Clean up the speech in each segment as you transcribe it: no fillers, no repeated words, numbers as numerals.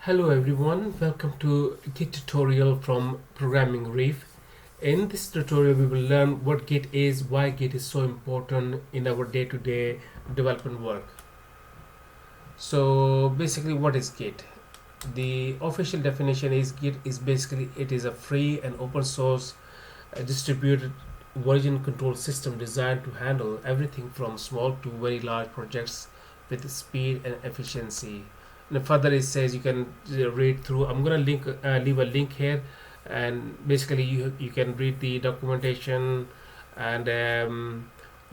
Hello everyone, welcome to Git tutorial from Programming Reef. In this tutorial we will learn what Git is, why Git is so important in our day-to-day development work. So basically what is Git? The official definition is Git is basically it is a free and open source distributed version control system designed to handle everything from small to very large projects with speed and efficiency. And further it says you can read through. I'm gonna leave a link here, and basically you can read the documentation, and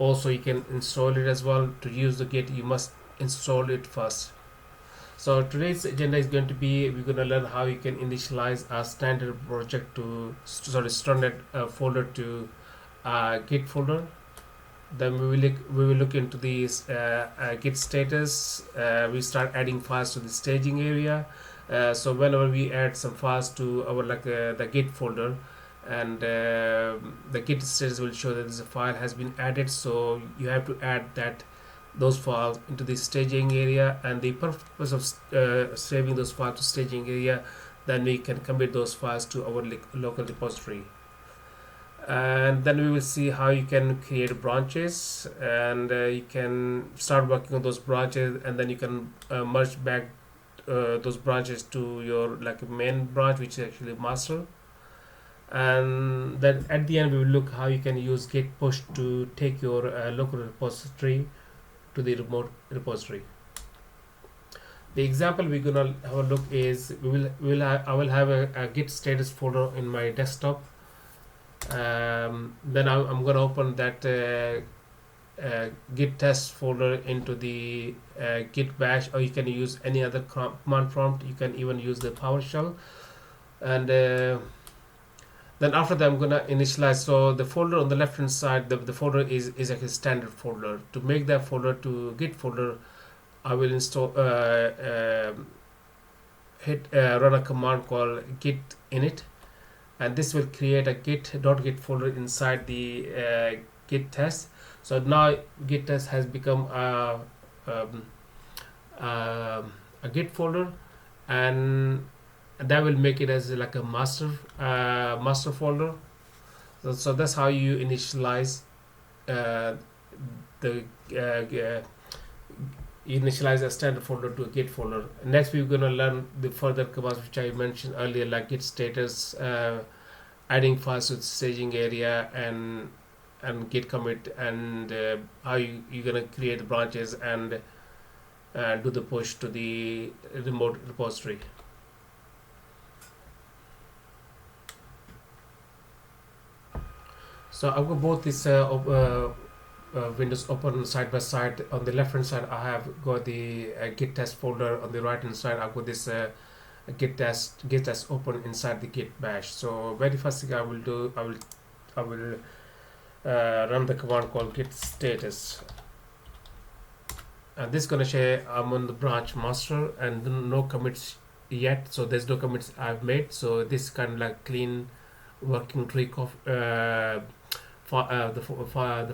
also you can install it as well. To use the Git you must install it first. So today's agenda is going to be we're going to learn how you can initialize a standard project to standard folder to Git folder. Then we will look into the Git status. We start adding files to the staging area. So whenever we add some files to our the Git folder, and the Git status will show that this file has been added. So you have to add those files into the staging area, and the purpose of saving those files to staging area, then we can commit those files to our local repository. And then we will see how you can create branches, and you can start working on those branches, and then you can merge back those branches to your main branch, which is actually master. And then at the end we will look how you can use git push to take your local repository to the remote repository. The example we're gonna have a look is I will have a git status folder in my desktop. Then I'm gonna open that git test folder into the git bash, or you can use any other command prompt. You can even use the PowerShell. And then after that I'm gonna initialize. So the folder on the left hand side, the folder is like a standard folder. To make that folder to git folder, I will install run a command called git init, and this will create a git folder inside the git test. So now git test has become a git folder, and that will make it as like a master folder. So that's how you initialize the initialize a standard folder to a git folder. Next we're going to learn the further commands which I mentioned earlier, like git status, adding files to the staging area, and git commit, and how you're going to create the branches and do the push to the remote repository. So I've got both these windows open side by side. On the left hand side I have got the git test folder. On the right hand side I've got this git test open inside the git bash. So very first thing I will do, I will run the command called git status, and this is gonna say I'm on the branch master and no commits yet. So there's no commits I've made. So this is kind of like clean working tree of the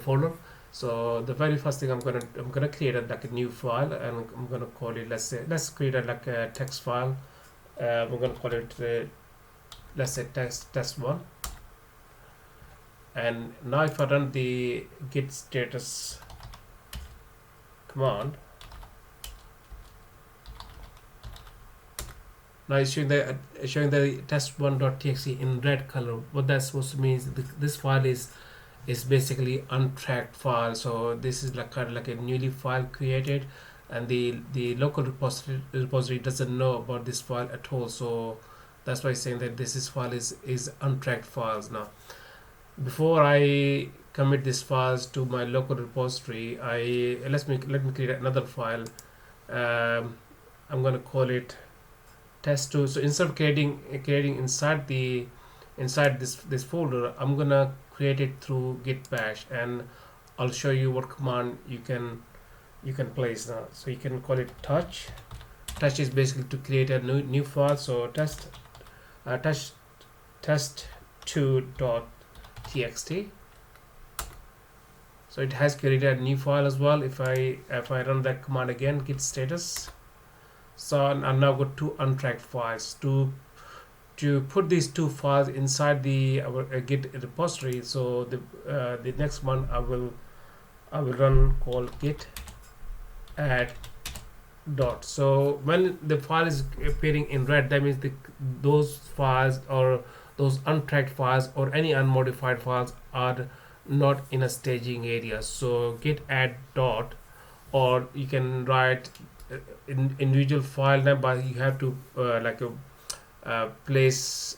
folder. So the very first thing I'm gonna create a new file, and I'm gonna call it, let's create a text file. We're gonna call it let's say test1. And now if I run the git status command, now it's showing the test1.txt in red color. What that's supposed to mean is this file is basically untracked file. So this is kind of like a newly file created, and the local repository doesn't know about this file at all. So that's why it's saying that this file is untracked files. Now before I commit these files to my local repository, let me create another file. I'm going to call it test2. So instead of creating inside this folder, I'm gonna create it through git bash, and I'll show you what command you can place now. So you can call it touch. Touch is basically to create a new file. So test2.txt. So it has created a new file as well. If I run that command again, git status, So I now got two untracked files. To put these two files inside the our Git repository, so the next one I will run called git add dot. So when the file is appearing in red, that means those files or those untracked files or any unmodified files are not in a staging area. So git add dot, or you can write individual file name, but you have to place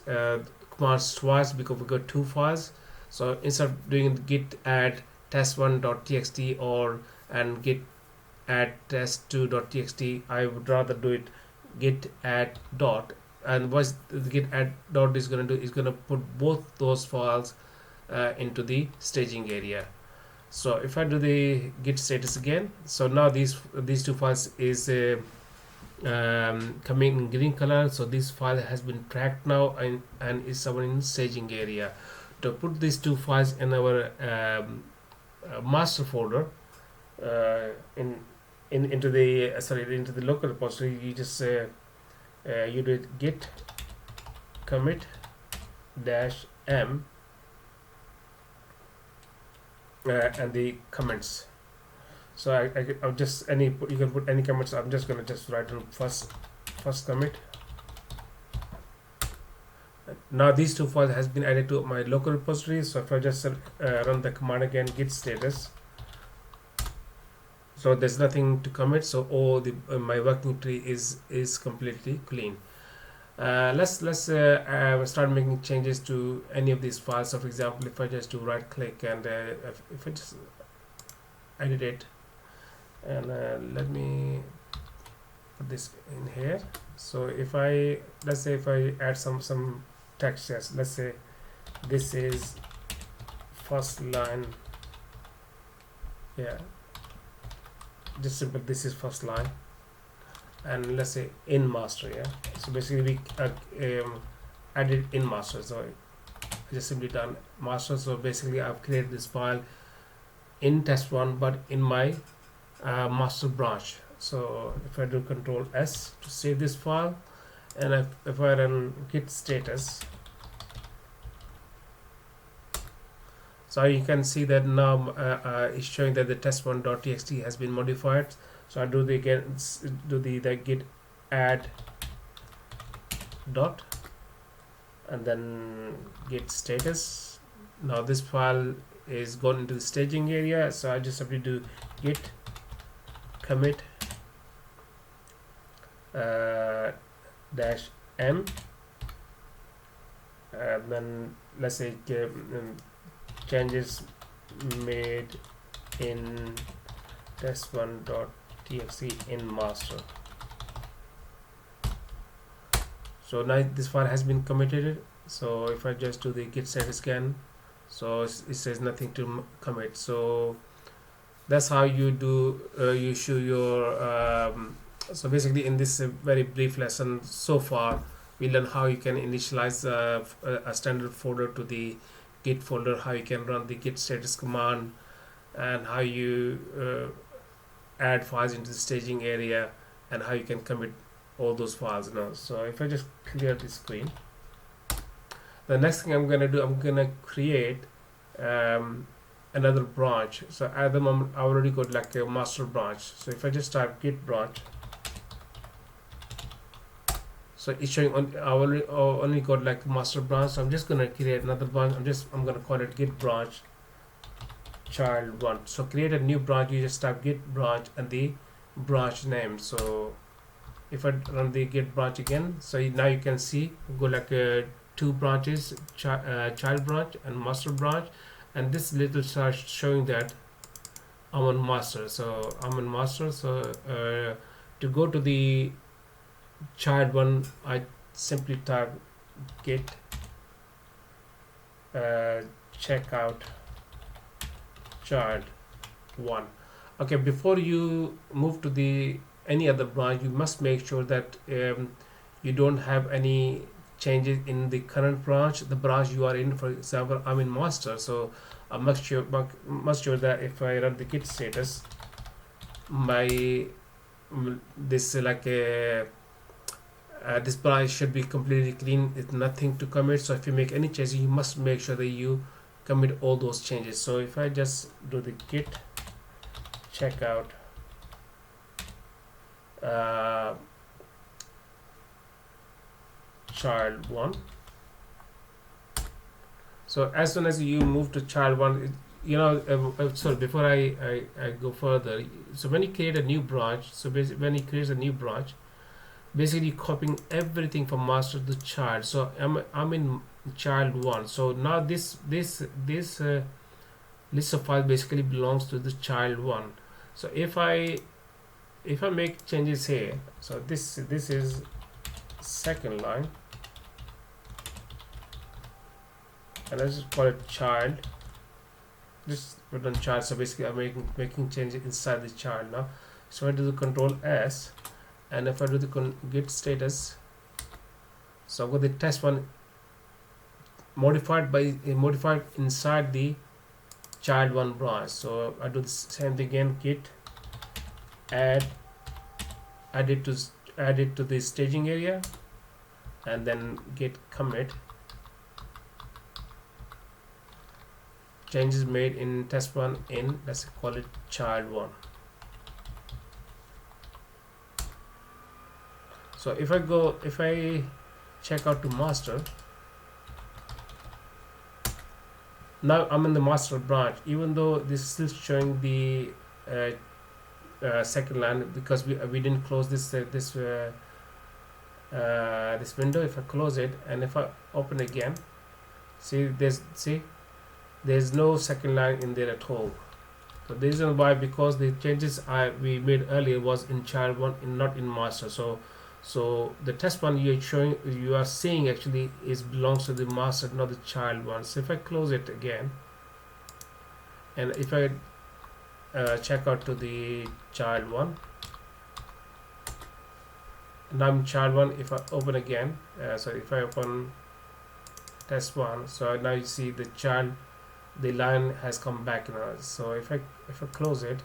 commands twice because we got two files. So instead of doing git add test1.txt or and git add test2.txt, I would rather do it git add dot. And what the git add dot is going to do is going to put both those files into the staging area. So if I do the git status again, so now these two files is coming in green color. So this file has been tracked now and is somewhere in staging area. To put these two files in our master folder, into the local repository, you just you do git commit dash m and the comments. So I'll just you can put any comments. I'm just gonna just write on first commit. Now these two files has been added to my local repository. So if I just run the command again, git status, so there's nothing to commit. So all the my working tree is completely clean. Let's start making changes to any of these files. So for example, if I just do right click and if I just edit it, and let me put this in here. So if let's say if I add some text, yes, let's say this is first line, yeah, just simple, this is first line, and let's say in master, yeah. So basically we added in master, so I just simply done master. So basically I've created this file in test1 but in my master branch. So if I do control S to save this file, and if I run git status, so you can see that now it's showing that the test1.txt has been modified. So I do the git add dot and then git status. Now this file is gone into the staging area, so I just simply do git commit dash m, and then let's say changes made in test1.txt in master. So now this file has been committed. So if I just do the git status scan, so it says nothing to commit. So that's how you do you show your so basically in this very brief lesson so far, we learned how you can initialize a standard folder to the git folder, how you can run the git status command, and how you add files into the staging area, and how you can commit all those files now. So if I just clear the screen, the next thing I'm gonna do, I'm gonna create another branch. So at the moment I already got like a master branch. So if I just type git branch, so it's showing I only got like master branch. So I'm just gonna create another branch. I'm gonna call it git branch child one. So create a new branch. You just type git branch and the branch name. So if I run the git branch again, so now you can see go like two branches, child branch and master branch, and this little chart showing that I'm on master. So I'm on master. So to go to the child one, I simply type git checkout child one. Okay, before you move to the any other branch, you must make sure that you don't have any changes in the current branch, the branch you are in. For example, I'm in master, so I must sure that if I run the git status, my this like a this branch should be completely clean with nothing to commit. So if you make any changes, you must make sure that you commit all those changes. So if I just do the git checkout child 1, so as soon as you move to child 1, sorry, before I go further, so when you create a new branch, so basically when he creates a new branch, basically copying everything from master to child. So I'm in child 1, so now this list of files basically belongs to the child 1. So if I make changes here, so this is second line, and let's just call it child, just put on child. So basically I'm making changes inside the child now. So I do the control S, and if I do the git status, so I've got the test one modified inside the child 1 branch. So I do the same thing again, git add it to the staging area, and then git commit changes made in test 1 in, let's call it child 1. So if I check out to master, now I'm in the master branch, even though this is still showing the second line because we didn't close this window. If I close it and if I open again, there's no second line in there at all. So the reason why, because the changes we made earlier was in child 1 and not in master. So the test one you are seeing actually belongs to the master, not the child 1. So if I close it again, and if I check out to the child 1, now I'm child 1. If I open again, so if I open test 1, so now you see the line has come back now. So if I close it,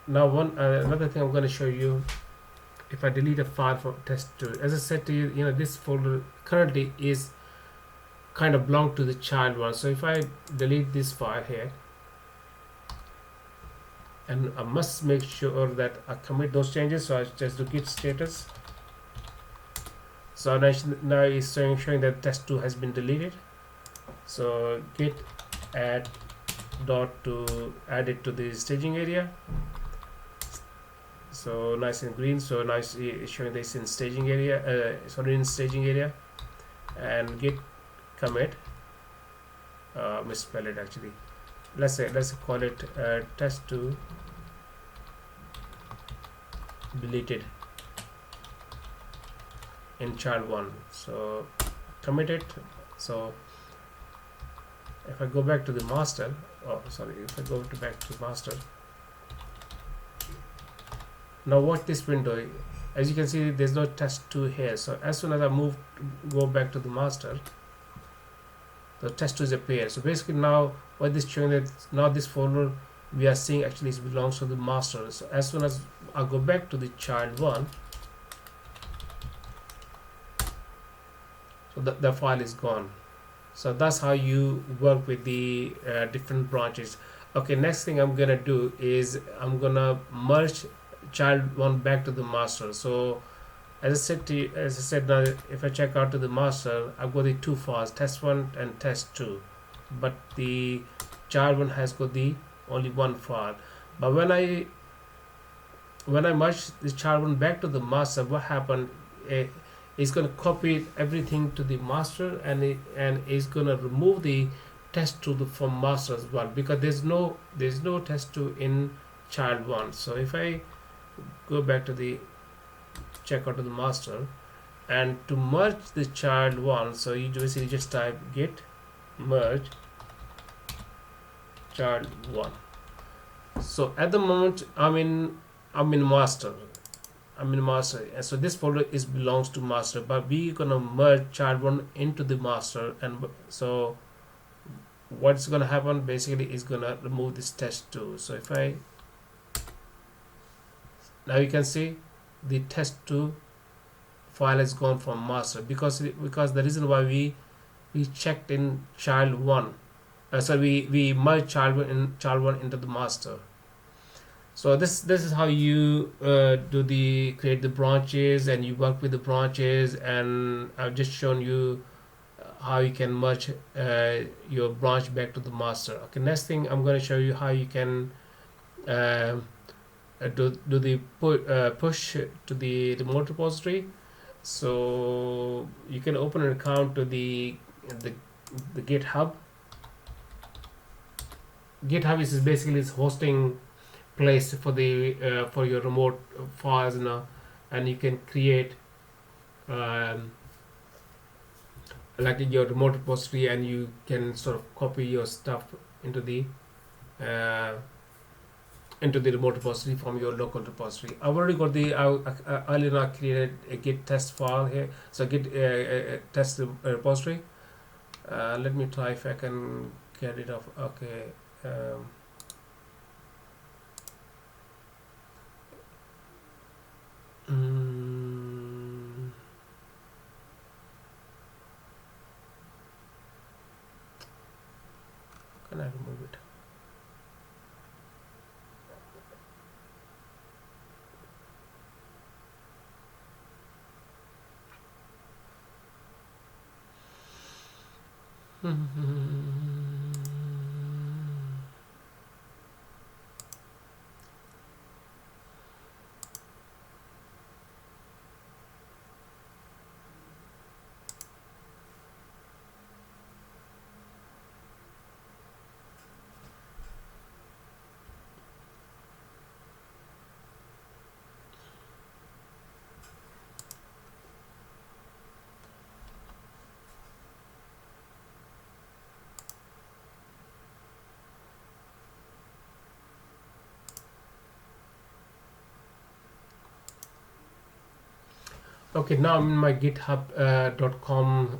now another thing I'm going to show you. If I delete a file from test2, as I said to you, this folder currently is kind of belong to the child 1. So if I delete this file here, and I must make sure that I commit those changes, so I just do git status. So now it's showing that test2 has been deleted. So git add to add it to the staging area. So nice and green. So now it's showing this in staging area. In staging area, and git commit. Misspell it actually. Let's call it test2 deleted in child 1. So commit it. So if I go back to the master, if I go back to master, now watch this window. As you can see, there's no test2 here. So as soon as I go back to the master, the test2 is appeared. So basically now what this showing that now this folder we are seeing actually belongs to the master. So as soon as I go back to the child 1, so the file is gone. So that's how you work with the different branches. Okay, next thing I'm gonna do is I'm gonna merge child 1 back to the master. So as I said now, if I check out to the master, I've got the two files, test1 and test2, but the child 1 has got the only one file. But when I merge the child 1 back to the master, what happened? It's going to copy everything to the master, and it's going to remove the test2 from master as well, because there's no test2 in child 1. So if I go back to the checkout to the master, and to merge the child 1, so you basically just type git merge child 1. So at the moment I'm in master. And so this folder belongs to master, but we're gonna merge child 1 into the master. And so what's gonna happen basically is gonna remove this test2. So if I Now you can see the test2 file has gone from master, because the reason why we checked in child one, so we merged child one into the master. So this is how you do the create the branches, and you work with the branches, and I've just shown you how you can merge your branch back to the master. Okay, next thing I'm going to show you how you can uh, do the push to the remote repository. So you can open an account to the, the GitHub is basically is hosting place for your remote files now, and you can create um, like your remote repository, and you can sort of copy your stuff into uh, the remote repository from your local repository. I've already got the earlier I created a git test file here, so git test repository. Let me try if I can get it off. Okay. um, mm, can I remove it? Okay, now I'm in my github.com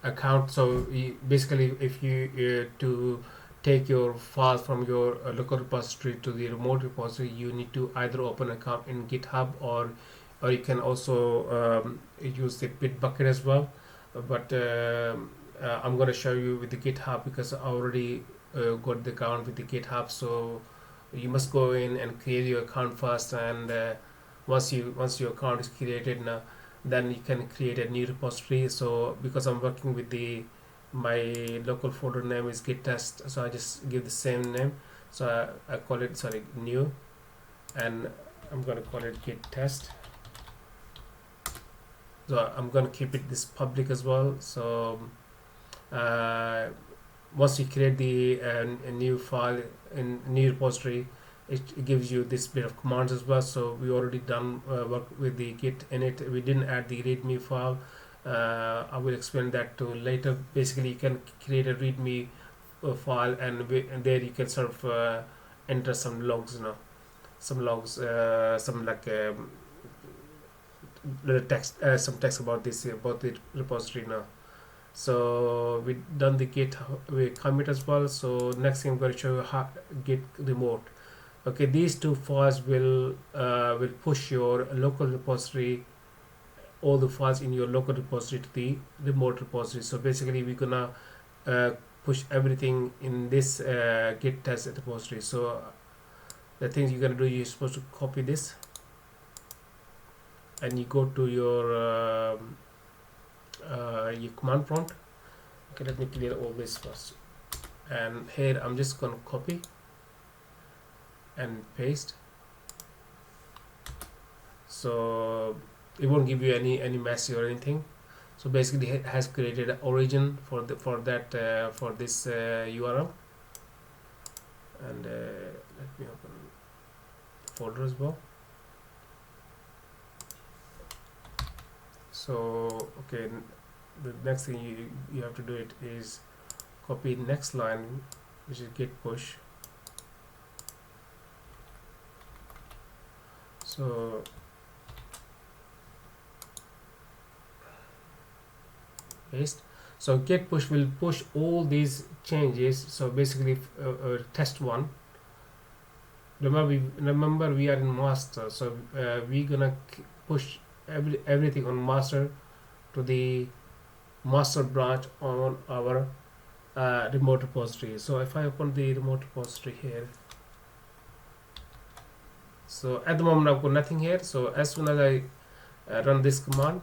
account. So basically, if you to take your files from your local repository to the remote repository, you need to either open an account in GitHub, or you can also use the Bitbucket as well. But I'm going to show you with the GitHub, because I already got the account with the GitHub. So you must go in and create your account first, and once your account is created now, then you can create a new repository. So because I'm working with the my local folder name is git test, so I just give the same name. So I call it, sorry, new, and I'm going to call it git test. So I'm going to keep it this public as well. So uh, once you create the a new file in new repository, it gives you this bit of commands as well. So we already done work with the git init. We didn't add the readme file. I will explain that to later. Basically, you can create a readme file, and there you can sort of enter some logs, some logs, some like the text, some text about this, about the repository now. So we done the git we commit as well. So next thing I'm going to show you how git remote. Okay, these two files will push your local repository, all the files in your local repository, to the remote repository. So basically we're gonna uh, push everything in this git test repository. So the things you're gonna do, you're supposed to copy this, and you go to your command prompt. Okay, let me clear all this first, and here I'm just gonna copy and paste. So it won't give you any message or anything. So basically it has created an origin for for this URL. And let me open the folder as well. So okay, the next thing you have to do it is copy next line, which is git push. So paste. So git push will push all these changes. So basically test one, remember we are in master, so we're gonna push everything on master to the master branch on our remote repository. So if I open the remote repository here, so at the moment I've got nothing here. So as soon as I run this command,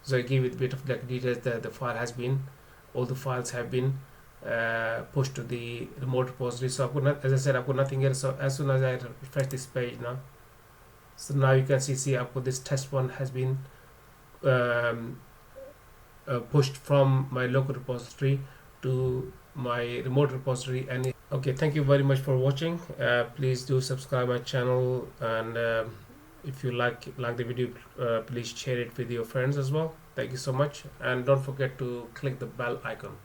so I give it a bit of like details that the file has been, all the files have been pushed to the remote repository. So I've got not, as I said, I've got nothing here. So as soon as I refresh this page now, so now you can see I've got this test one has been um, pushed from my local repository to my remote repository. And okay, thank you very much for watching. Please do subscribe my channel, and if you like the video, please share it with your friends as well. Thank you so much, and don't forget to click the bell icon.